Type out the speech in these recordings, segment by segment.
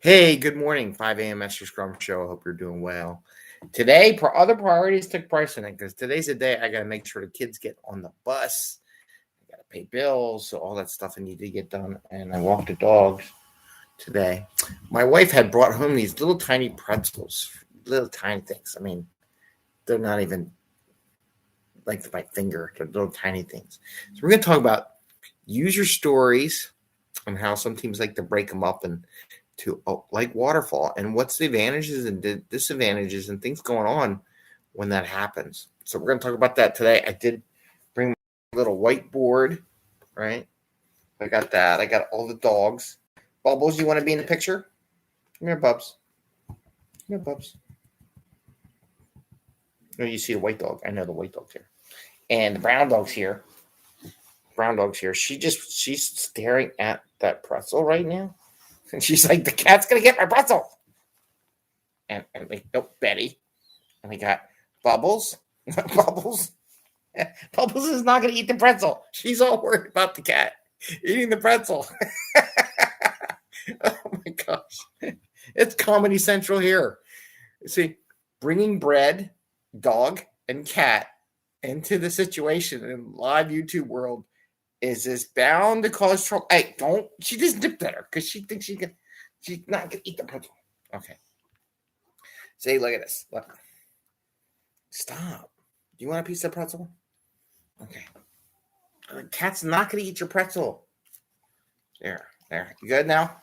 Hey, good morning, 5 a.m. Mester Scrum Show. I hope you're doing well. Today, other priorities took precedent because today's the day I got to make sure the kids get on the bus. I got to pay bills, so all that stuff I need to get done. And I walked the dogs today. My wife had brought home these little tiny pretzels, little tiny things. I mean, they're not even like my finger, they're little tiny things. So we're going to talk about user stories and how some teams like to break them up and to like waterfall and what's the advantages and disadvantages and things going on when that happens. So we're going to talk about that today. I did bring my little whiteboard, right? I got that. I got all the dogs. Bubbles, you want to be in the picture? Come here, Bubs. Come here, Bubs. No, you see the white dog. I know the white dog's here. And the brown dog's here. Brown dog's here. She's staring at that pretzel right now. And she's like, the cat's going to get my pretzel. And like, nope, Betty. And we got Bubbles. Bubbles. Bubbles is not going to eat the pretzel. She's all worried about the cat eating the pretzel. Oh, my gosh. It's Comedy Central here. See, bringing bread, dog, and cat into the situation in live YouTube world is bound to cause trouble. Hey, don't. She just dipped at her because she thinks she's not going to eat the pretzel. Okay. See, look at this. Look. Stop. Do you want a piece of pretzel? Okay. The cat's not going to eat your pretzel. There. You good now?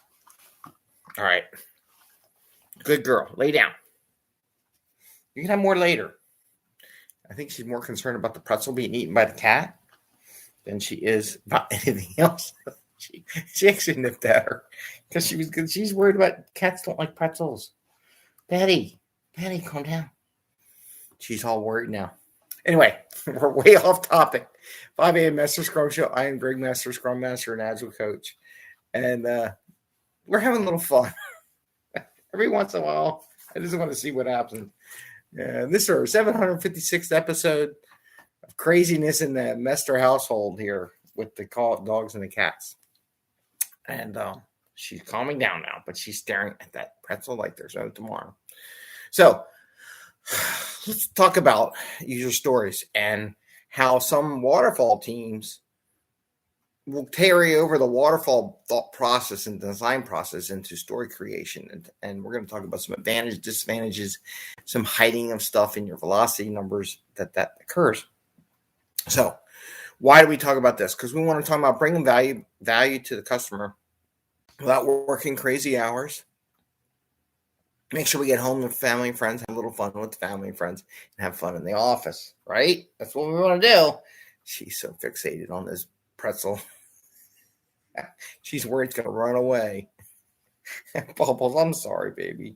All right. Good girl. Lay down. You can have more later. I think she's more concerned about the pretzel being eaten by the cat than she is about anything else. She actually nipped at her because she's worried about cats don't like pretzels. Betty, calm down. She's all worried now. Anyway, we're way off topic. 5 a.m. Mester Scrum Show. I am Greg Mester, Scrum Master and Agile Coach. And we're having a little fun. Every once in a while, I just want to see what happens. This is our 756th episode of craziness in the Mester household here with the dogs and the cats. And she's calming down now, but she's staring at that pretzel like there's no tomorrow. So let's talk about user stories and how some waterfall teams will carry over the waterfall thought process and design process into story creation. And we're going to talk about some advantages, disadvantages, some hiding of stuff in your velocity numbers that occurs. So why do we talk about this? Because we want to talk about bringing value to the customer without working crazy hours. Make sure we get home with family and friends, have a little fun with family and friends, and have fun in the office, right? That's what we want to do. She's so fixated on this pretzel. She's worried it's going to run away. Bubbles, I'm sorry, baby.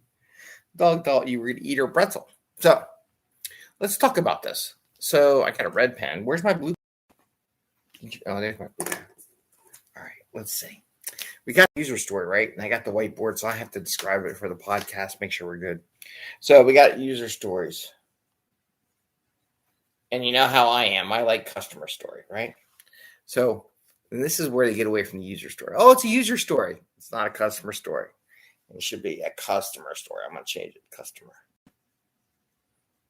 Dog thought you were going to eat her pretzel. So let's talk about this. So I got a red pen. Where's my blue? Oh, there's my blue pen. All right, let's see. We got a user story, right? And I got the whiteboard, so I have to describe it for the podcast, make sure we're good. So we got user stories. And you know how I am. I like customer story, right? So and this is where they get away from the user story. Oh, it's a user story. It's not a customer story. It should be a customer story. I'm going to change it to customer.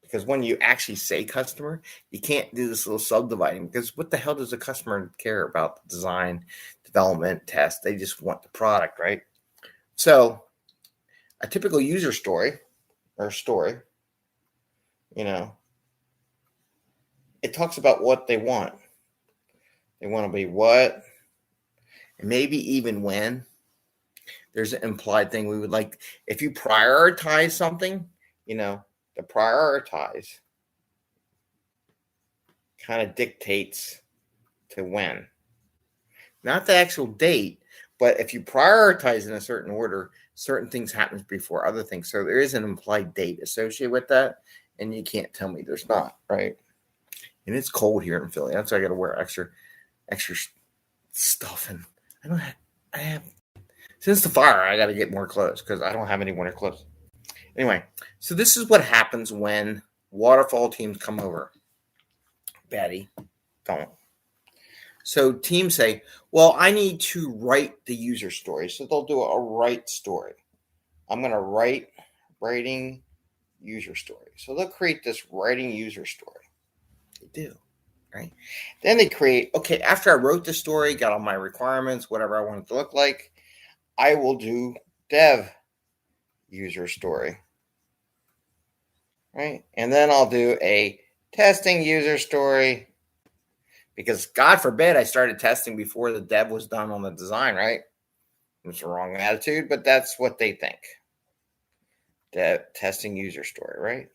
Because when you actually say customer, you can't do this little subdividing because what the hell does a customer care about the design, development, test? They just want the product, right? So a typical user story, it talks about what they want. They want to be what, and maybe even when. There's an implied thing we would like. If you prioritize something, the prioritize kind of dictates to when. Not the actual date, but if you prioritize in a certain order, certain things happen before other things. So there is an implied date associated with that, and you can't tell me there's not, right? And it's cold here in Philly. That's why I got to wear extra stuff. And I have since the fire, I got to get more clothes because I don't have any winter clothes. Anyway, so this is what happens when waterfall teams come over. Betty, don't. So teams say, well, I need to write the user story. So they'll do a write story. I'm going to writing user story. So they'll create this writing user story. They do, right? Then they create, okay, after I wrote the story, got all my requirements, whatever I want it to look like, I will do dev user story, right? And then I'll do a testing user story, because God forbid I started testing before the dev was done on the design, right? It's a wrong attitude, but that's what they think. Dev testing user story, right?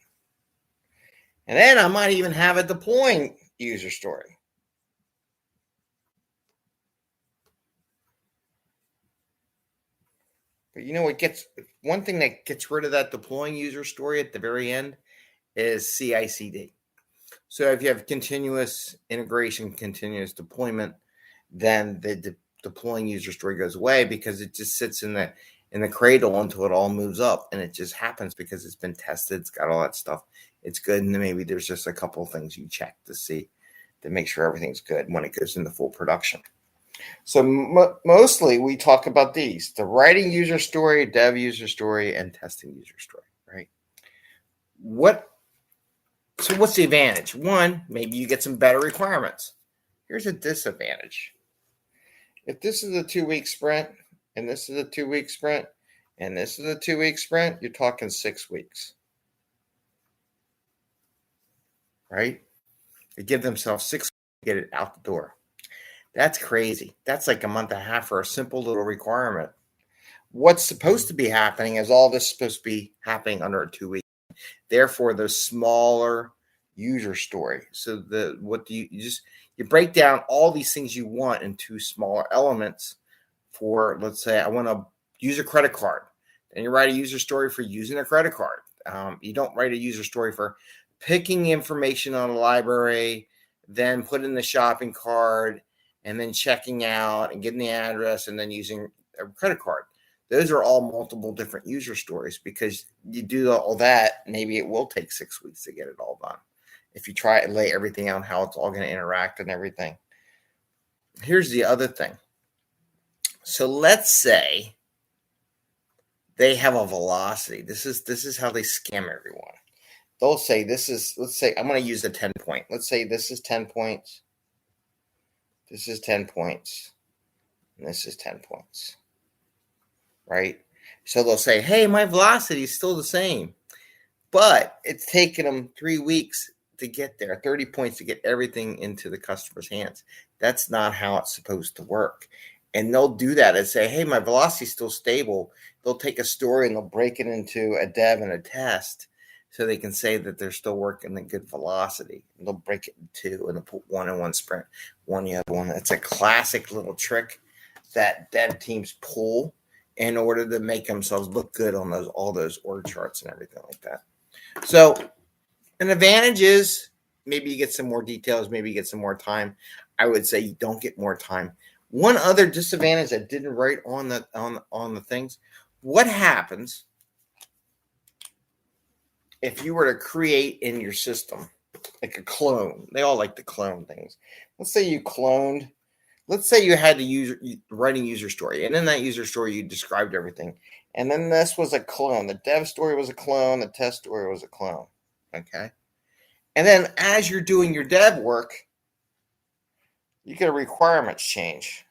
And then I might even have a deploying user story. But you know what gets, one thing that gets rid of that deploying user story at the very end is CI/CD. So if you have continuous integration, continuous deployment, then the deploying user story goes away, because it just sits in the cradle until it all moves up, and it just happens because it's been tested, it's got all that stuff, it's good, and then maybe there's just a couple of things you check to see to make sure everything's good when it goes into full production. So mostly we talk about these: the writing user story, dev user story, and testing user story, right? So what's the advantage? One, maybe you get some better requirements. Here's a disadvantage. If this is a 2-week sprint, and this is a 2-week sprint, and this is a 2-week sprint, you're talking 6 weeks, right? They give themselves 6 weeks to get it out the door. That's crazy. That's like a month and a half for a simple little requirement. What's supposed to be happening is all this supposed to be happening under a 2 week. Therefore, the smaller user story. So you break down all these things you want into smaller elements. For, let's say, I want to use a credit card, and you write a user story for using a credit card. You don't write a user story for picking information on a library, then putting the shopping cart, and then checking out and getting the address, and then using a credit card. Those are all multiple different user stories, because you do all that, maybe it will take 6 weeks to get it all done. If you try and lay everything out, how it's all going to interact and everything. Here's the other thing. So let's say they have a velocity. This is how they scam everyone. They'll say let's say I'm going to use a 10 point. Let's say this is 10 points. This is 10 points. And this is 10 points. Right? So they'll say, hey, my velocity is still the same, but it's taken them 3 weeks to get there, 30 points to get everything into the customer's hands. That's not how it's supposed to work. And they'll do that and say, hey, my velocity is still stable. They'll take a story and they'll break it into a dev and a test, so they can say that they're still working at good velocity. And they'll break it in two, and they'll put one in one sprint, one in the other one. It's a classic little trick that dev teams pull in order to make themselves look good on all those org charts and everything like that. So an advantage is maybe you get some more details, maybe you get some more time. I would say you don't get more time. One other disadvantage I didn't write on the things: what happens if you were to create in your system like a clone? They all like to clone things. Let's say you cloned. Let's say you had to writing user story, and in that user story you described everything, and then this was a clone. The dev story was a clone. The test story was a clone. Okay, and then as you're doing your dev work, you get a requirements change,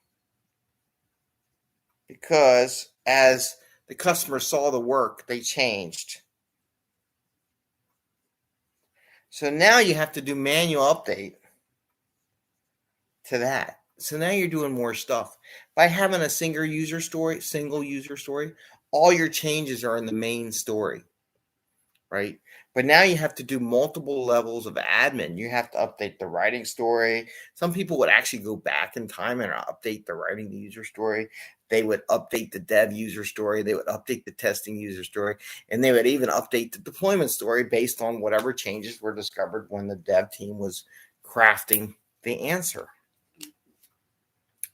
because as the customer saw the work, they changed. So now you have to do manual update to that. So now you're doing more stuff. By having a single user story, all your changes are in the main story, right? But now you have to do multiple levels of admin. You have to update the writing story. Some people would actually go back in time and update the writing user story. They would update the dev user story. They would update the testing user story. And they would even update the deployment story based on whatever changes were discovered when the dev team was crafting the answer.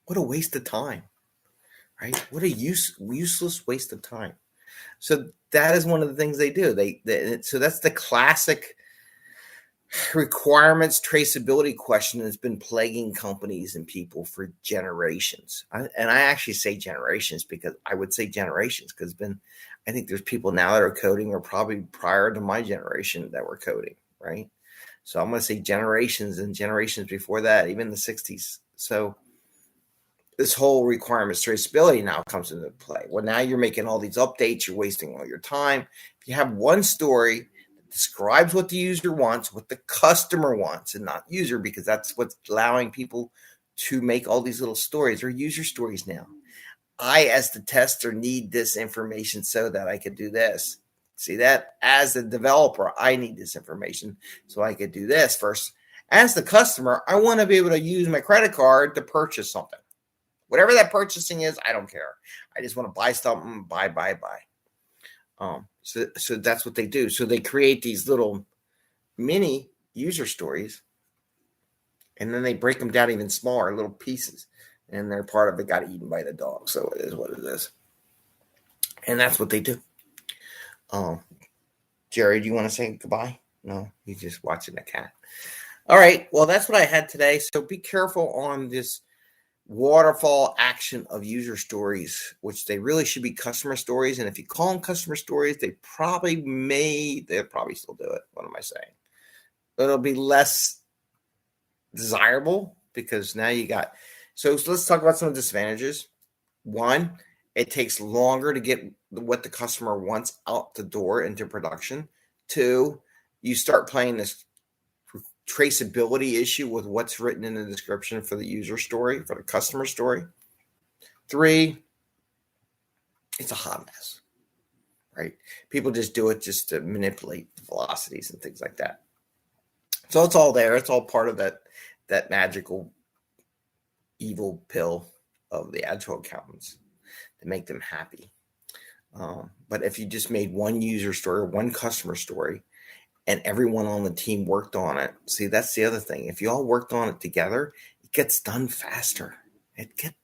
What a waste of time, right? What a useless waste of time. So that is one of the things they do. So that's the classic requirements traceability question has been plaguing companies and people for generations. And I actually say generations because I would say generations because I think there's people now that are coding or probably prior to my generation that were coding, right? So I'm going to say generations and generations before that, even the 60s. So this whole requirements traceability now comes into play. Well, now you're making all these updates. You're wasting all your time. If you have one story that describes what the user wants, what the customer wants, and not user, because that's what's allowing people to make all these little stories or user stories now. I, as the tester, need this information so that I could do this. See that? As the developer, I need this information so I could do this first. As the customer, I want to be able to use my credit card to purchase something. Whatever that purchasing is, I don't care. I just want to buy something, buy. So that's what they do. So they create these little mini user stories, and then they break them down even smaller little pieces. And they're part of it got eaten by the dog. So it is what it is. And that's what they do. Jerry, do you want to say goodbye? No, he's just watching the cat. All right. Well, that's what I had today. So be careful on this waterfall action of user stories, which they really should be customer stories. And if you call them customer stories, they'll probably still do it. What am I saying? It'll be less desirable because now you got. So let's talk about some disadvantages. One, it takes longer to get what the customer wants out the door into production. Two, you start playing this traceability issue with what's written in the description for the user story, for the customer story. Three, it's a hot mess, right? People just do it just to manipulate velocities and things like that. So it's all there. It's all part of that magical evil pill of the Agile accountants to make them happy. But if you just made one user story or one customer story and everyone on the team worked on it, see, that's the other thing. If you all worked on it together, it gets done faster.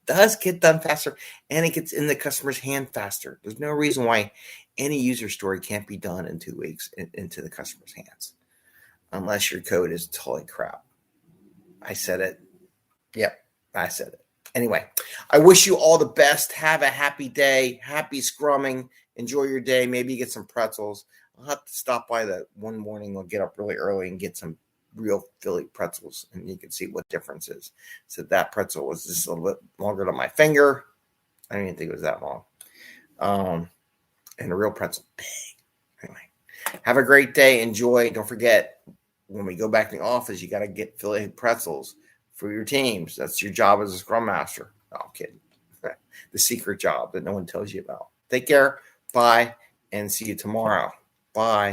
Does get done faster, and it gets in the customer's hand faster. There's no reason why any user story can't be done in 2 weeks into the customer's hands, unless your code is totally crap. I said it. Yep, I said it. Anyway, I wish you all the best. Have a happy day. Happy scrumming. Enjoy your day. Maybe get some pretzels. I'll have to stop by that one morning. I'll get up really early and get some real Philly pretzels, and you can see what difference is. So that pretzel was just a little bit longer than my finger. I didn't even think it was that long. And the real pretzel, big. Anyway, have a great day. Enjoy. Don't forget, when we go back in the office, you got to get Philly pretzels for your teams. That's your job as a Scrum Master. No, I'm kidding. The secret job that no one tells you about. Take care. Bye. And see you tomorrow. Bye.